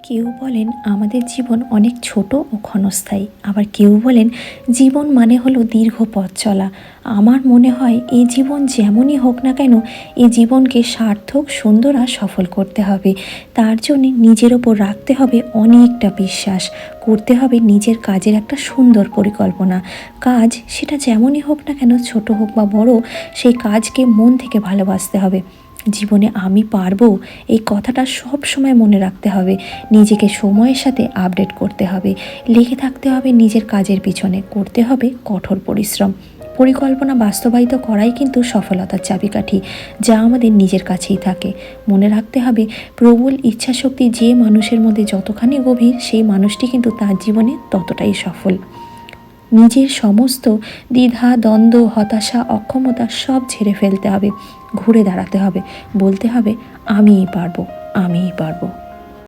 কেউ বলেন আমাদের জীবন অনেক ছোট ও ক্ষণস্থায়ী, আবার কেউ বলেন জীবন মানে হলো দীর্ঘ পথ চলা। আমার মনে হয় এই জীবন যেমনই হোক না কেন, এই জীবনকে সার্থক, সুন্দর আর সফল করতে হবে। তার জন্যে নিজের ওপর রাখতে হবে অনেকটা বিশ্বাস, করতে হবে নিজের কাজের একটা সুন্দর পরিকল্পনা। কাজ সেটা যেমনই হোক না কেন, ছোট হোক বা বড়, সেই কাজকে মন থেকে ভালোবাসতে হবে। জীবনে আমি পারবো এই কথাটা সব সময় মনে রাখতে হবে। নিজেকে সময়ের সাথে আপডেট করতে হবে, লেগে থাকতে হবে নিজের কাজের পিছনে, করতে হবে কঠোর পরিশ্রম। পরিকল্পনা বাস্তবায়িত করাই কিন্তু সফলতার চাবিকাঠি, যা আমাদের নিজের কাছেই থাকে। মনে রাখতে হবে প্রবল ইচ্ছাশক্তি যে মানুষের মধ্যে যতখানি গভীর, সেই মানুষটি কিন্তু তার জীবনে ততটাই সফল। নিজের সমস্ত দ্বিধা, দ্বন্দ্ব, হতাশা, অক্ষমতা সব ঝেড়ে ফেলতে হবে, ঘুরে দাঁড়াতে হবে, বলতে হবে আমিই পারবো, আমিই পারবো।